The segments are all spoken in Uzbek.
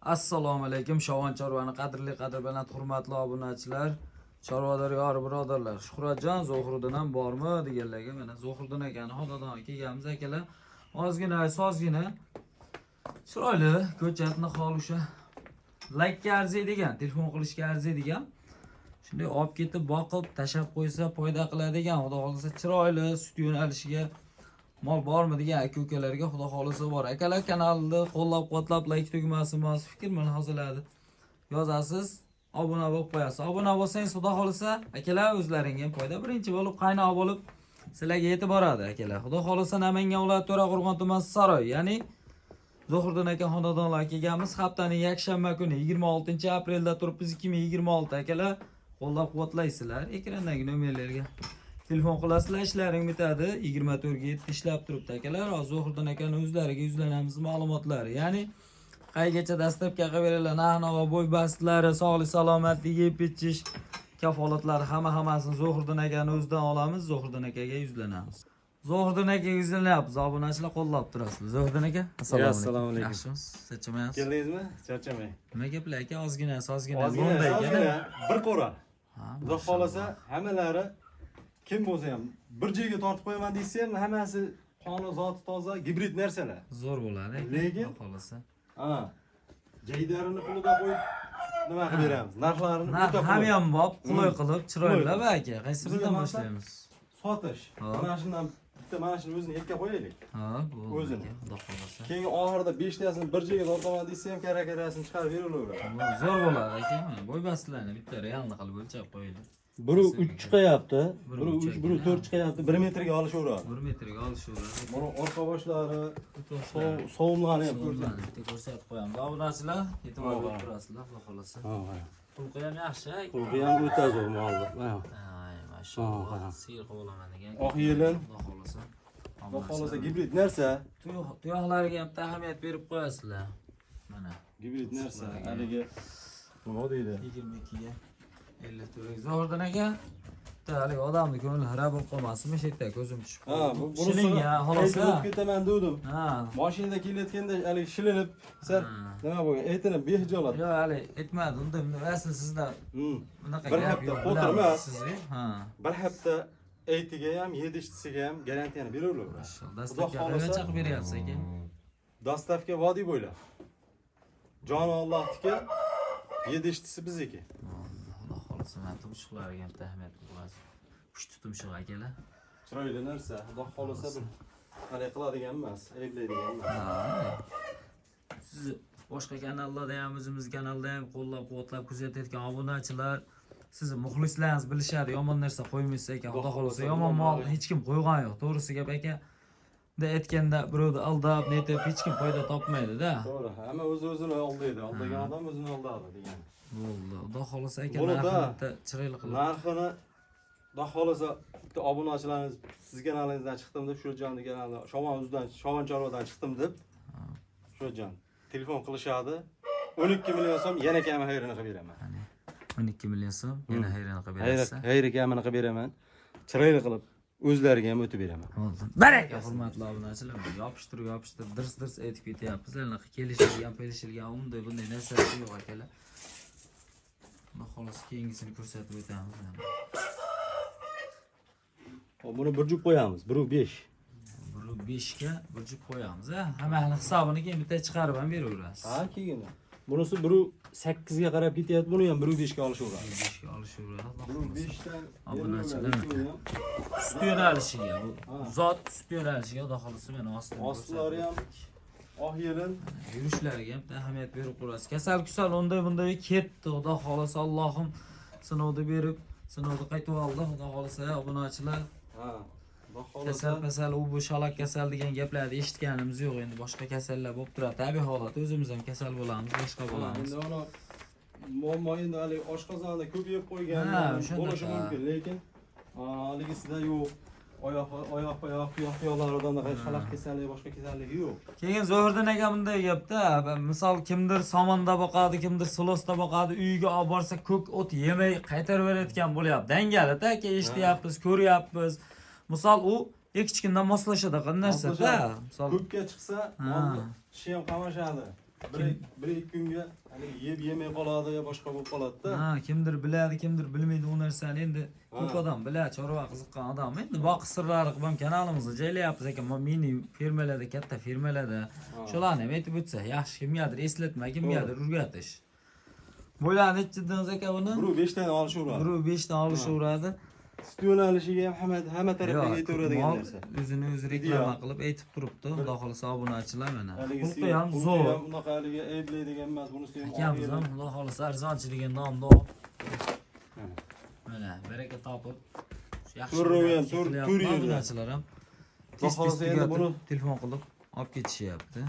Assalomu alaykum Shovon Chorvani qadrli qadrbaland hurmatli obunachilar, chorvador yor birodarlar. Shuhratjon Zohriddin ham bormi deganlarga mana Zohriddin akani xonadoniga kelganmiz akalar. Ozgina, sozgina chiroyli ko'chatni hol o'sha like arziydigan, telefon qilishga arziydigan. Shunday olib ketib boqib, tashab qo'ysa foyda qiladigan, xudo xolisa chiroyli sut yo'nalishiga mol bormi degan aka-ukalarga xudo xolisa bor. Akalar kanalni qo'llab-quvvatlab like tugmasini mos fikr bilan hozirladi. Yozasiz, obuna bo'lib qo'yasiz. Obuna bo'lsangiz xudo xolisa akalar o'zlaringga ham foyda. Birinchi bo'lib qaynoq bo'lib sizlarga yetib boradi akalar. Xudo xolisa Namangan viloyati To'raqo'rg'on tumani Saroy, ya'ni Zohriddin aka xonadonlar kelganmiz. Haftaning yakshanba kuni 26-aprelda turibmiz 2026 akalar. Qo'llab-quvvatlaysizlar. Ekrandagi nomerlarga telefon qilasizlar, ishlaring bitadi. 24/7 ishlab turibdi akalar. Zohriddin akani o'zlariga yuzlanamiz ma'lumotlari. Ya'ni qaygacha dastlabki qilib berilgan narx-navo, bo'y bastlari, sog'lik, salomatlik, yeb ichish kafolatlari hammasini Zohriddin akani o'zidan olamiz. Zohriddin akaga yuzlanamiz. Zohriddin akaga yuzlanyapmiz. Obunachilar qo'llab turasizlar. Zohriddin aka, assalomu alaykum. Yaxshimisiz? Charchamayapsiz? Keldingizmi? Charchamang. Nima gaplar aka? Ozgina bir qo'ra. Xudo xolasa hammalari kim bo'lsa ham bir joyga tortib qo'yaman desa ham hammasi qoni zoti toza gibrid narsalar. Zo'r bo'ladi. Lekin xolasa. Jaydarini pulida qo'yib nima qilib beramiz? Narxlarini ham bop, qulay qilib, chiroylab aka. Qaysi biridan boshlaymiz? Sotish. Mana shundan bitta mana shuni o'zini yakka qo'yaylik. Bu o'zini. Xudo xolasa. Keyin oxirida 5 tasini bir joyga tortaman desa ham karakarasini chiqarib beraveradi. Zo'r bo'ladi aka. Bo'y bastlarni bitta realni qilib o'lchab qo'yaylik. Biri 3 chiqayapti, biri 3, biri 4 chiqayapti. 1 metrga olishaveradi. 1 metrga olishaveradi. Mana orqa boshlari, sovumlarni ham ko'rsatib qo'yamiz. Obunachilar, e'tibor berib turasizlar, xudo xolasa. Pulqi ham yaxshi. Pulqi ham o'ta zo'r molda. Mashallah. Siyr qolaman degan. Oq yelin. Xudo xolasa. Xudo xolasa gibrid narsa. Tuyoqlariga ham ahamiyat berib qo'yasizlar. Mana gibrid narsa. Haligi nima deydi? 22 ga 50 to'rek. Zohriddin aka, haligi odamni ko'ngli xira bo'lib qolmasin, shu yerda ko'zim tushib qoldi. Shilinga, xolosa. Aytib ketaman dedim. Mashinada kelayotganda haligi shilinib, sal nima bo'lgan? Aytinib behijolat. Yo'q, hali aytmadi. Unda asl sizlar bunaqa bir hafta qo'tirmas. Bir hafta aytiga ham, yedishtisiga ham garantiyani beraveradi. Mashallah. Dastlabki qancha qilib beryapsiz aka? Dastavka vodiy bo'ylab. Jon Allohniki, yedishtisi bizniki. Xudo xolasa, men tumshuqlariga ham ahamiyat berasiz. Kuch tumshuq akalar. Chiroyli narsa. Xudo xolasa bir qanday qiladigan emas, ayblaydigan emas. Siz boshqa kanallarda ham, o'zimiz kanalda ham qo'llab-quvvatlab kuzatayotgan obunachilar, sizni muxlislaringiz bilishadi. Yomon narsa qo'ymaysiz ekan. Xudo xolasa, yomon mol hech kim qo'ygan yo'q. To'g'risi gap aka. Aytganda birovni aldab, netib hech kim foyda topmaydi-da. To'g'ri. Hamma o'zini aldaydi. Aldagan odam o'zini aldadi degan. Bo'ldi. Xudo xolasa aka, narxini chiroyli qilib. Narxini Xudo xolasa bitta obunachilarimiz siz kanalingizdan chiqdim deb, Shuhratjonning kanalidan, Shovon Chorvadan chiqdim deb. Shuhratjon telefon qilishadi. 12 million so'm yana kam xayrini qilib beraman. 12 million so'm yana xayrini qilib berasiz. Xayri kamini qilib beraman. Chiroyli qilib o'zlariga ham o'tib beraman. Bo'ldi. Baraka, hurmatli obunachilar, yopishtirib dirs aytib ketyapmiz. Anaqa kelishilgan bunday narsa yo'q akalar. Xudo xolasa keyingisini ko'rsatib o'tamiz. Buni bir jup qo'yamiz, 1.5. 1.5 ga bir jup qo'yamiz, Hammaning hisobini keyin bitta chiqarib ham beraverasiz. Keyin. Bunisi 1.8 ga qarab ketyapti, buni ham 1.5 ga olishaveradi. 1.5 ga olishaveradi. 1.5 dan obunachilar sut yo'nalishiga, bu zot sut yo'nalishiga xudo xolasa meni ostlari ham oq yelin, yurishlariga ham ahamiyat berib qo'yasiz. Kasal bunday ketdi, xudo xolasa Allohim sinovni berib, sinovni qaytib oldi, xudo xolasa obunachilar. Kasal bu shalak kasal degan gaplarni eshitganimiz yo'q. Endi boshqa kasallar bo'lib turadi. Tabiiy holat, o'zimiz ham kasal bo'lamiz, boshqa bo'lamiz. Endi uni muammo endi hali oshqozonda ko'payib qo'ygan bo'lishi mumkin, lekin haligisida yo'q. Oyoq-oyoqlarida shalak kasalligi, boshqa kasalligi yo'q. Keyin Zohriddin aka bunday gapda, misol kimdir somonda boqadi, kimdir silosda boqadi, uyiga olib borsa ko'k o't yemay qaytarib berayotgan bo'lyapti. Dangalida aka eshityapmiz, ko'ryapmiz. Misol u kichkindan moslashadi qanday narsa-da. Misol ko'kka chiqsa, tishi ham qamashadi. bir ikki kunga hani yeb yemay qoladi yo boshqa bo'lib qoladi-da. Ha, kimdir biladi, kimdir bilmaydi u narsani. Endi ko'p odam biladi, chorva qiziqqan odam. Endi boqish sirlari qilib ham kanalimizni joylayapmiz ekan. Mini firmalarda, katta firmalarda shularni ham aytib o'tsa, yaxshi kimgadir eslatma, kimgadir o'rgatish. Bo'ylari nechidan aka buni? Biri 5 dan olishaveradi. Biri 5 dan olishaveradi. Sut yo'nalishiga ham hamma tarafga yetaveradigan narsa. O'zini o'zi reklama qilib aytib turibdi. Xudo xolasa obunachilar mana. Pulqi ham zo'r. Bunaqa haligi ayblaydigan emas, bunisi ham Akamiz ham Xudo xolasa arzonchiligi nomda olib. Mana baraka topib. Yaxshi. Obunachilar ham Xudo xolasa endi buni telefon qilib olib ketishyapti.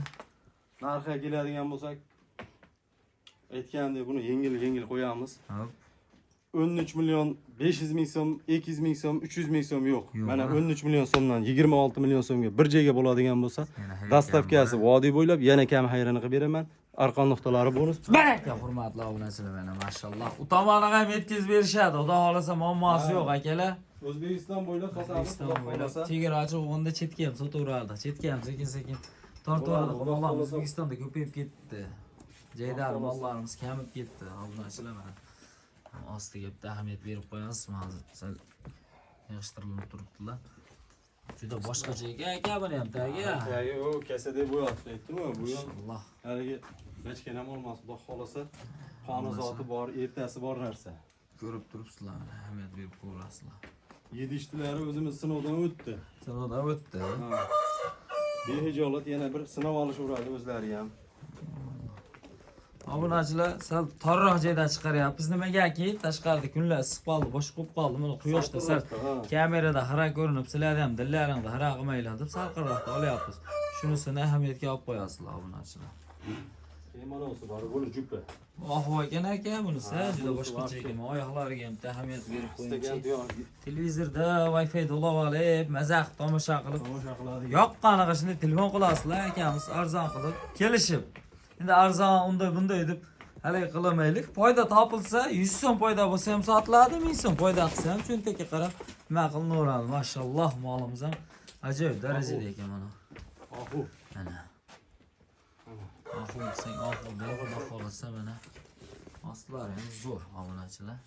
narxiga keladigan bo'lsak, aytgandek buni yengil qo'yamiz. Hop. 13 milyon 500 ming so'm, 200 ming so'm, 300 ming so'm yo'q. Mana 13 milyon so'mdan 26 milyon so'mga bir joyga bo'ladigan bo'lsa, dastavkasi vodiy bo'ylab yana kam hayrini qilib beraman. Arqon nuqtalari bonus. Baraka hurmatli obunachilar mana mashalloh. U tomonga ham yetkazib berishadi. Xudo xolasa muammosi yo'q akalar. O'zbekiston bo'ylab sotamiz. Xudo xolasa. Chegarachi o'g'inda chetga ham sotaveradi. Chetga ham sekin-sekin tortaveradi. Qolganlar O'zbekistonda ko'payib ketdi. Jaydar mollarimiz kamib ketdi. Obunachilar mana. Ostiga bitta ahamiyat berib qo'yamiz. Sal yig'ishtirilib turibdilar. Juda boshqacha ekan aka buni ham tagi. Tagi u kasadek bo'yapti, aytdim-ku, bu ham. Alloh. Haligi bechkan ham olmas, xudo xolasa. Qoni zoti bor, ertasi bor narsa. Ko'rib turibsizlar, ahamiyat berib ko'rasizlar. Yedishtilari o'zimiz sinovdan o'tdi. Sinovdan o'tdi. Behijolat yana bir sinov olishaveradi o'zlari ham. Obunachilar sal torroq joyda chiqaryapmiz. Nimagaki tashqarida kunlar issiq qoldi, boshqa bo'lib qoldi. Mana quyoshda sal kamerada xira ko'rinib, sizlarni ham dillaringda xira qilmaylar deb salqinroqda olyapmiz. Shunisini ahamiyatga olib qo'yasizlar obunachilar. Mana o'si bor, buni jupa. Ohu ekan aka bunisi juda boshqacha ekan. Oyoqlariga ham ahamiyat berib qo'ying. Televizorda Wi-Fi ulab olib, mazaq tomosha qilib, yoqqaniga shunday telefon qilasizlar akamiz arzon qilib kelishib. Endi arzon bunday deb hali qilmaylik. Foyda topilsa 100 so'm foyda bo'lsa ham sotiladi, 1000 so'm foyda qilsa ham cho'ntakka qarab nima qilinaveradi. Mashalloh molimiz ham ajoyib darajada ekan mana. Ohu. Mana. Ohu desang ohu deb xohlasa mana. Ostlari ham zo'r obunachilar.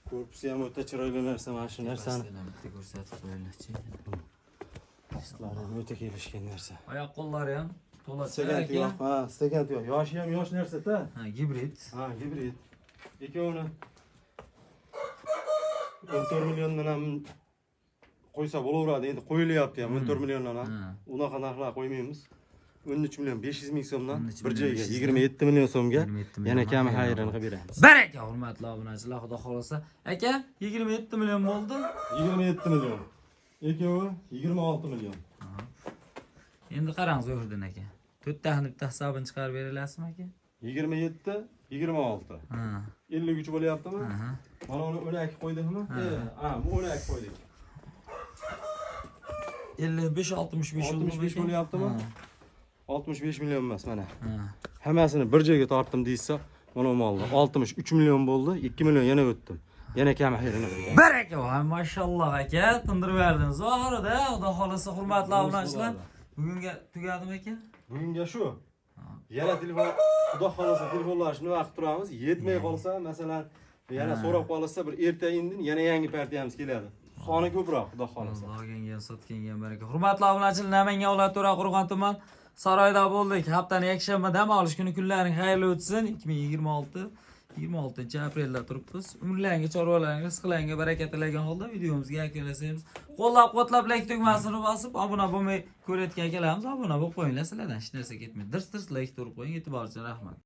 Korpusi ham o'ta chiroyli narsa, mana shu narsani bitta ko'rsatib qo'yinglarchi. Ostlari ham o'ta kelishgan narsa. Oyoq qo'llari ham to'la Stegant yo'q, ha, stegant yo'q. Yoshi ham yosh narsa-da. Ha, gibrid. Ha, gibrid. Ikkovini 14 milliondan ham qo'ysa bo'laveradi. Endi qo'yilyapti ham 14 milliondan ham. Unaqa narxlar qo'ymaymiz. 13 million 500 ming so'mdan bir joyga 27 million so'mga yana kam hayrini qilib beramiz. Baraka hurmatli obunachilar, xudo xolasa. Aka, 27 million bo'ldi. 27 million. Ikkovi 26 million. Endi qarang Zo'riddin aka. 4 taxni bitta hisobini chiqarib beralasizmi aka? 27, 26. Ha. 53 bo'lyaptimi? Mana uni 12 qo'ydikmi? Ha, bu 12 qo'ydik. 55 65 bo'lyaptimi? 65 million emas mana. Hammasini bir joyga tortdim deysa, mana molni 63 million bo'ldi, 2 million yana o'tdim. Yana kam hayrini qilgan. Baraka, mashalloh aka, tindirib berdingiz. Oxirida xudo xolasa hurmatli obunachilar. Bugunga tugadimi aka? Bugunga shu. Yana telefon, xudo xolasa telefonlashni vaqt turamiz. Yetmay qolsa, masalan, yana so'rab qolsa bir erta indin yana yangi partiyamiz keladi. Soni ko'proq, xudo xolasa. Olganga, sotganga baraka. Hurmatli obunachilar, Namangan viloyati To'raqo'rg'on tuman Saroyda bo'ldik. Haftaning yakshanba dam olish kuni kunlaring xayrli o'tsin. 26-aprelda turibmiz. Umrlaringa, chorvalaringa, rizqlaringga baraka tilagan holda videomizga yakunlaymiz. Qo'llab-quvvatlab like tugmasini bosib, obuna bo'lmay ko'rayotgan akalarimiz obuna bo'lib qo'yinglar. Sizlardan hech narsa ketmaydi. Dirs-dirs like urib qo'ying. E'tiboringiz uchun rahmat.